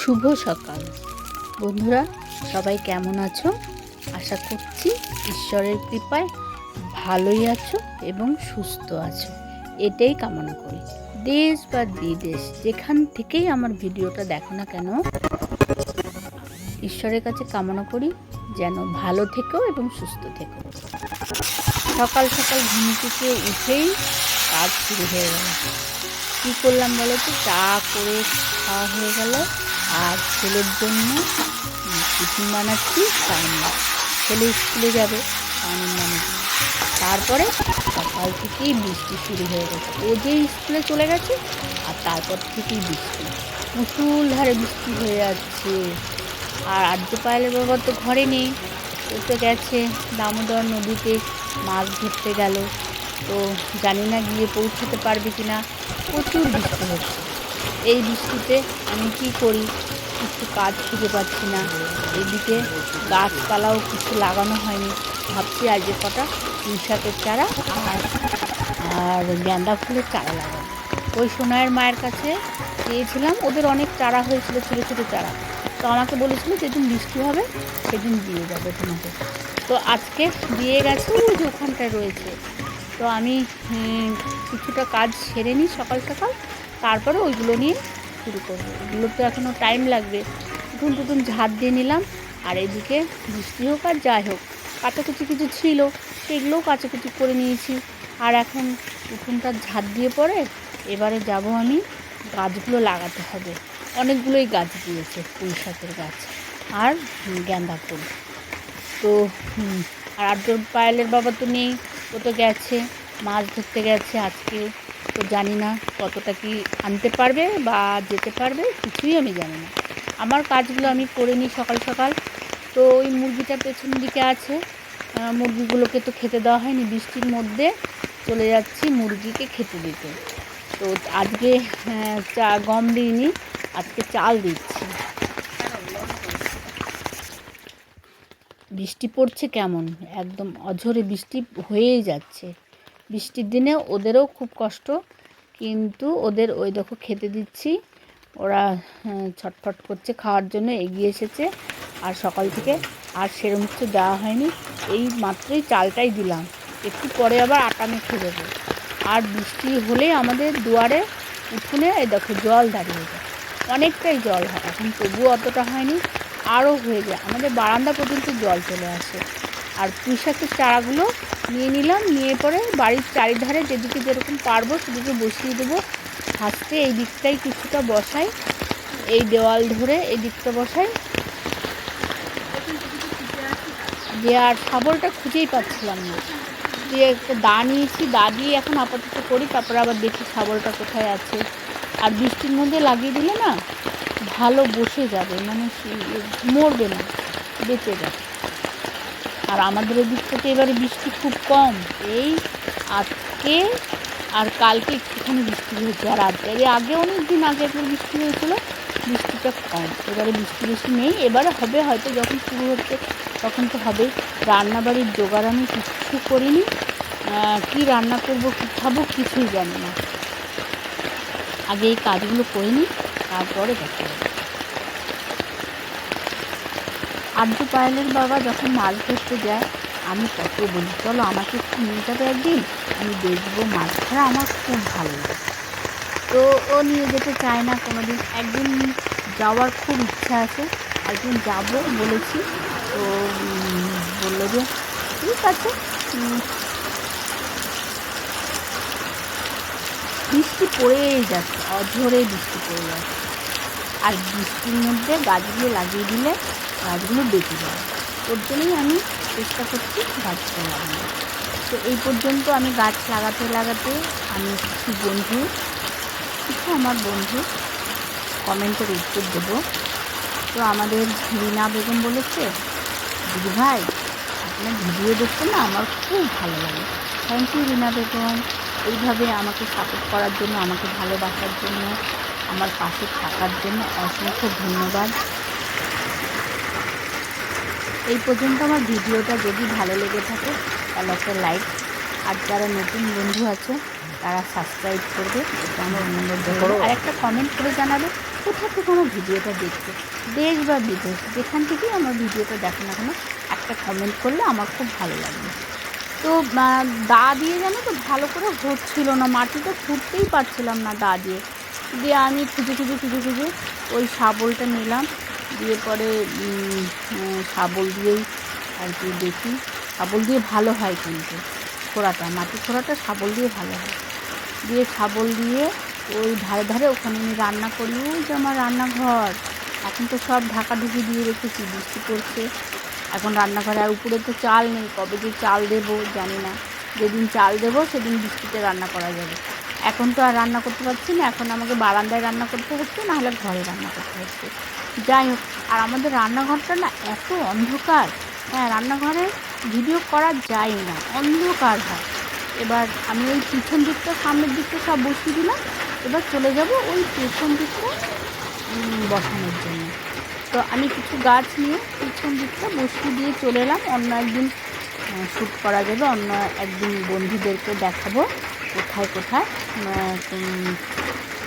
শুভ সকাল বন্ধুরা, সবাই কেমন আছো? আশা করছি ঈশ্বরের কৃপায় ভালোই আছো এবং সুস্থ আছো, এটাই কামনা করি। দেশ বা বিদেশ যেখান থেকেই আমার ভিডিওটা দেখো না কেন, ঈশ্বরের কাছে কামনা করি যেন ভালো থেকো এবং সুস্থ থেকো। সকাল সকাল ঘুম থেকে উঠেই কাজ শুরু হয়ে গেল। কী করলাম বলো তো? চা করে খাওয়া হয়ে গেল, আর ছেলের জন্য টিফিন বানাচ্ছি। চাউমিন, ছেলে স্কুলে যাবে, চাউমিন বানাচ্ছি। তারপরে সকাল থেকেই বৃষ্টি শুরু হয়ে গেছে। ও যে স্কুলে চলে গেছে আর তারপর থেকেই বৃষ্টি, মুষলধারে বৃষ্টি হয়ে যাচ্ছে। আর আর্য পায়েলের বাবা তো ঘরে নেই, ও তো গেছে দামোদর নদীতে মাছ ধরতে গেল। তো জানি না গিয়ে পৌঁছাতে পারবে কি না। প্রচুর বৃষ্টি হচ্ছে। এই বৃষ্টিতে আমি কি করি, কিছু কাজ খুঁজে পাচ্ছি না। এদিকে গাছপালাও কিছু লাগানো হয়নি। ভাবছি আজকে কটা পুঁই শাকের চারা আর গাঁদা ফুলের চারা লাগাবো। ওই সোনাইয়ের মায়ের কাছে চেয়েছিলাম, ওদের অনেক চারা হয়েছিল, ছোটো ছোটো চারা। তো আমাকে বলেছিল যেদিন বৃষ্টি হবে সেদিন দিয়ে যাবে তোমাকে। তো আজকে দিয়ে গেছে, ওই যে ওখানটায় রয়েছে। তো আমি কিছুটা কাজ সেরে নিই সকাল সকাল, তারপরে ওইগুলো নিয়ে শুরু করবো। ওগুলো তো এখনও টাইম লাগবে। উঠুন টুটুন ঝাড় দিয়ে নিলাম, আর এদিকে বৃষ্টি হোক আর যাই হোক, কাচাকুচি কিছু ছিল সেগুলোও কাচাকুচি করে নিয়েছি। আর এখন উঠোনটা ঝাড় দিয়ে পরে এবারে যাব আমি, গাছগুলো লাগাতে হবে। অনেকগুলোই গাছ দিয়েছে, পুঁই শাকের গাছ আর গাঁদা ফুল। তো আর আর্য পায়েলের বাবা তো নেই, ও তো গেছে মাছ ধরতে গেছে আজকে। তো জানি না কতটা কি আনতে পারবে বা যেতে পারবে, কিছুই আমি জানি না। আমার কাজগুলো আমি করে নিই সকাল সকাল। তো ওই মুরগিটা পেছন দিকে আছে, মুরগিগুলোকে তো খেতে দেওয়া হয়নি, বৃষ্টির মধ্যে চলে যাচ্ছি মুরগিকে খেতে দিতে। তো আজকে গম দিইনি, আজকে চাল দিচ্ছি। বৃষ্টি পড়ছে কেমন, একদম অঝোরে বৃষ্টি হয়েই যাচ্ছে। বৃষ্টির দিনে ওদেরও খুব কষ্ট, কিন্তু ওদের ওই দেখো খেতে দিচ্ছি। ওরা ছটফট করছে খাওয়ার জন্য, এগিয়ে এসেছে। আর সকাল থেকে আর সেরকম কিছু দেওয়া হয়নি, এই মাত্রই চালটাই দিলাম। একটু পরে আবার আটা মেখে দেবো। আর বৃষ্টি হলে আমাদের দুয়ারে উঠোনে এই দেখো জল দাঁড়িয়ে যায়, অনেকটাই জল হয় এখন, তবুও অতটা হয়নি, আরও হয়ে যায়। আমাদের বারান্দা পর্যন্ত জল চলে আসে। আর পুঁই শাকের চারাগুলো নিয়ে নিলাম, নিয়ে পরে বাড়ির চারিধারে যেদিকে যেরকম পারবো সেদিকে বসিয়ে দেবো। ফার্স্টে এই দিকটাই কিছুটা বসাই, এই দেওয়াল ধরে এই দিকটা বসাই। যে আর শাবলটা খুঁজেই পাচ্ছিলাম না, দিয়ে একটা দা নিয়েছি, দা দিয়ে এখন আপাতত করি, তারপরে আবার দেখি শাবলটা কোথায় আছে। আর বৃষ্টির মধ্যে লাগিয়ে দিলে না ভালো বসে যাবে, মানে মরবে না, বেঁচে যাবে। আর আমাদের এদিক থেকে এবারে বৃষ্টি খুব কম, এই আজকে আর কালকে একটুখানি বৃষ্টি হয়েছে। আর আগে অনেক দিন আগে একবার বৃষ্টি হয়েছিল, বৃষ্টিটা কম। এবারে বৃষ্টি বেশি নেই, এবারে হবে হয়তো, যখন শুরু হচ্ছে তখন তো হবেই। রান্নাবাড়ির জোগাড় আমি কিচ্ছু করিনি, কী রান্না করব কী খাবো কিছুই জানি না। আগে এই কাজগুলো করে নিই, তারপরে দেখা যাবে। আর্য পায়েলের বাবা যখন মাছ ধরতে যায়, আমি কত বলি চলো আমাকে একটু নিয়ে যাবে একদিন, আমি দেখবো মাছ ধরা, আমার খুব ভালো লাগে। তো ও নিয়ে যেতে চায় না কোনো দিন। একদিন যাওয়ার খুব ইচ্ছা আছে, একদিন যাব বলেছি। তো বললো যে ঠিক আছে। বৃষ্টি পড়েই যাচ্ছে, অঝোরে বৃষ্টি পড়ে যাচ্ছে। আর বৃষ্টির মধ্যে গাছগুলো লাগিয়ে দিলে গাছগুলো বেঁচে যায়, ওর জন্যই আমি চেষ্টা করছি গাছটা লাগানো। তো এই পর্যন্ত আমি গাছ লাগাতে লাগাতে আমি কিছু আমার বন্ধু কমেন্টের উত্তর দেবো। তো আমাদের রিনা বেগম বলেছে, দিদি ভাই আপনার ভিডিও দেখতে না আমার খুব ভালো লাগে। থ্যাংক ইউ রিনা বেগম, এইভাবে আমাকে সাপোর্ট করার জন্য, আমাকে ভালোবাসার জন্য, আমার পাশে থাকার জন্য অসংখ্য ধন্যবাদ। এই পর্যন্ত আমার ভিডিওটা যদি ভালো লেগে থাকে তাহলে একটা লাইক, আর যারা নতুন বন্ধু আছে তারা সাবস্ক্রাইব করবে, এটা আমার অনুরোধ। আর একটা কমেন্ট করে জানাবে কোথা থেকে আমার ভিডিওটা দেখছো, দেশ বা বিদেশ, যেখান থেকেই আমার ভিডিওটা দেখো না কেন, একটা কমেন্ট করলে আমার খুব ভালো লাগবে। তো দা দিয়ে যেন তো ভালো করে হচ্ছিল না, মাটিটা খুঁড়তেই পারছিলাম না দা দিয়ে। দিয়ে আমি খুঁজে ওই শাবলটা নিলাম, দিয়ে পরে শাবল দিয়েই আর কি দেখি, শাবল দিয়ে ভালো হয় কিন্তু খোঁড়াটা, মাটি খোঁড়াটা শাবল দিয়ে ভালো হয়। দিয়ে শাবল দিয়ে ওই ধারে ধারে ওখানে আমি রান্না করি। ওই যে আমার রান্নাঘর, এখন তো সব ঢাকাঢুকি দিয়ে রেখেছি, বৃষ্টি পড়ছে এখন রান্নাঘরে। আর উপরে তো চাল নেই, কবে যে চাল দেবো জানি না, যেদিন চাল দেবো সেদিন বৃষ্টিতে রান্না করা যাবে। এখন তো আর রান্না করতে পারছি না, এখন আমাকে বারান্দায় রান্না করতে হচ্ছে, নাহলে ঘরে রান্না করতে হচ্ছে। যাই হোক, আর আমাদের রান্নাঘরটা না এত অন্ধকার, হ্যাঁ রান্নাঘরে ভিডিও করা যায় না, অন্ধকার হয়। এবার আমি ওই পিছন দিকটা সামনের দিকটা সব বসিয়ে দিলাম, এবার চলে যাব ওই পেছন দিকটা বসানোর জন্য। তো আমি কিছু গাছ নিয়ে পিছন দিকটা বসিয়ে দিয়ে চলে এলাম। অন্য একদিন শ্যুট করা যাবে, অন্য একদিন বন্ধুদেরকে দেখাবো কোথায় কোথায়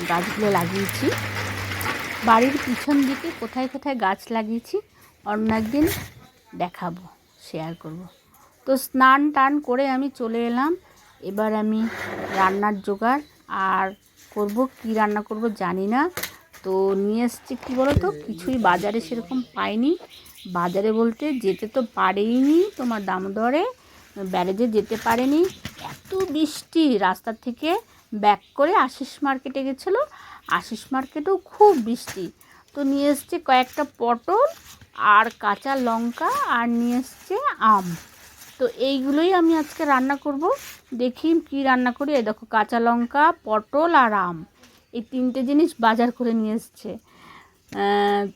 গাছগুলো লাগিয়েছি, বাড়ির পিছন দিকে কোথায় কোথায় গাছ লাগিয়েছি অন্য একদিন দেখাবো, শেয়ার করব। তো স্নান টান করে আমি চলে এলাম। এবার আমি রান্নার জোগাড় আর করব, কি রান্না করব জানি না। তো নিয়ে এসছি কী বলো তো, কিছুই বাজারে সেরকম পাইনি। বাজারে বলতে যেতে তো পারেইনি, তোমার দামোদরে ব্যারেজে যেতে পারেনি, এত বৃষ্টি। রাস্তা থেকে ব্যাক করে আশিস মার্কেটে গেছিলো, আশিস মার্কেটেও খুব বৃষ্টি। তো নিয়ে এসছে কয়েকটা পটল আর কাঁচা লঙ্কা, আর নিয়ে এসছে আম। তো এইগুলোই আমি আজকে রান্না করব। দেখি কি রান্না করি। এই দেখো, কাঁচা লঙ্কা, পটল আর আম, এই তিনটে জিনিস বাজার করে নিয়ে এসছে।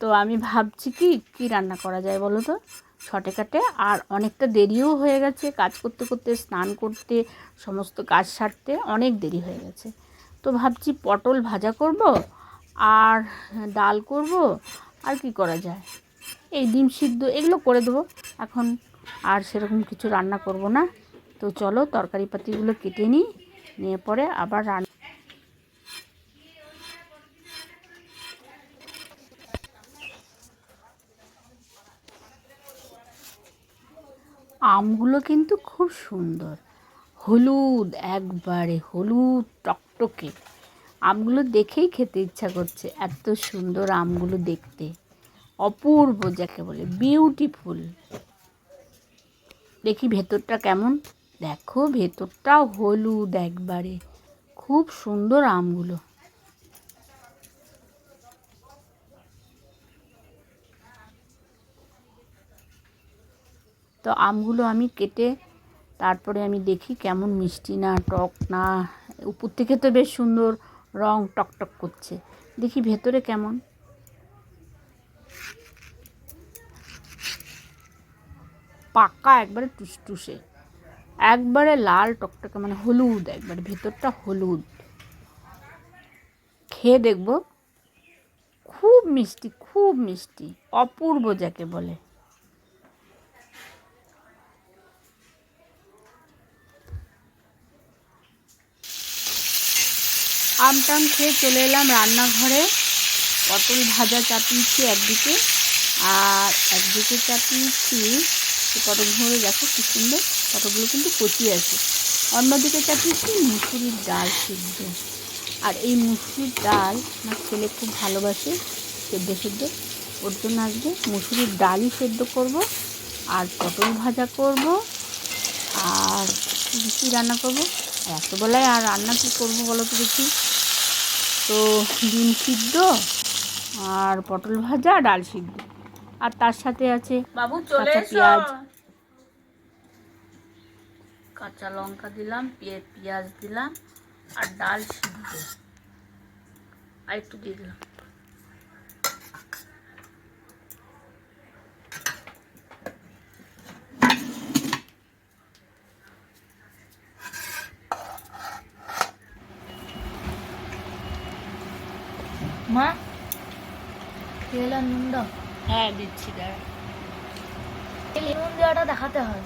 তো আমি ভাবছি কি রান্না করা যায় বলো তো শর্টে কাটে। আর অনেকটা দেরিও হয়ে গেছে, কাজ করতে করতে, স্নান করতে, সমস্ত কাজ সারতে অনেক দেরি হয়ে গেছে। তো ভাবছি পটল ভাজা করব আর ডাল করব, আর কি করা যায়, এই ডিম সিদ্ধ এগুলো করে দেবো এখন। আর সেরকম কিছু রান্না করব না। তো চলো তরকারি পাতিগুলো কেটে নিয়ে পরে আবার রান্না। আমগুলো কিন্তু খুব সুন্দর, হলুদ, একবারে হলুদ টকটকে। আমগুলো দেখেই খেতে ইচ্ছা করছে, এত সুন্দর আমগুলো দেখতে, অপূর্ব যাকে বলে, বিউটিফুল। দেখি ভেতরটা কেমন, দেখো ভেতরটা হলুদ একবারে, খুব সুন্দর আমগুলো। তো আমগুলো আমি কেটে তারপরে আমি দেখি কেমন মিষ্টি না টক না। উপর থেকে তো বেশ সুন্দর রং, টকটক করছে, দেখি ভেতরে কেমন। পাকা একবারে টুসটুসে, একবারে লাল টকটকে, মানে হলুদ একবারে, ভেতরটা হলুদ। খেয়ে দেখবো, খুব মিষ্টি, খুব মিষ্টি, অপূর্ব যাকে বলে। আমটাম খেয়ে চলে এলাম রান্নাঘরে। পটল ভাজা চাপিয়েছি একদিকে, আর একদিকে চাপিয়েছি পটলগুলো, দেখো কি সুন্দর, পটলগুলো কিন্তু কচি আছে। অন্যদিকে চাপিয়েছি মুসুরির ডাল সিদ্ধ। আর এই মুসুরির ডাল আমার ছেলে খুব ভালোবাসে, সেদ্ধ, ওর জন্য আজকে মুসুরির ডালই সেদ্ধ করব, আর পটল ভাজা করব, আর কী রান্না করব। এতবেলায় আর রান্না কী করবো বলো তো দেখি। তো ডিম সিদ্ধ আর পটল ভাজা, ডাল সিদ্ধ, আর তার সাথে আছে কাঁচা পেঁয়াজ, কাঁচা লঙ্কা দিলাম, পেঁয়াজ দিলাম, আর ডাল সিদ্ধ আর একটু দিয়ে দিলাম। মা তেল আর নুন দাও। হ্যাঁ দিচ্ছি, দাঁড়া, নুন দেওয়াটা দেখাতে হয়।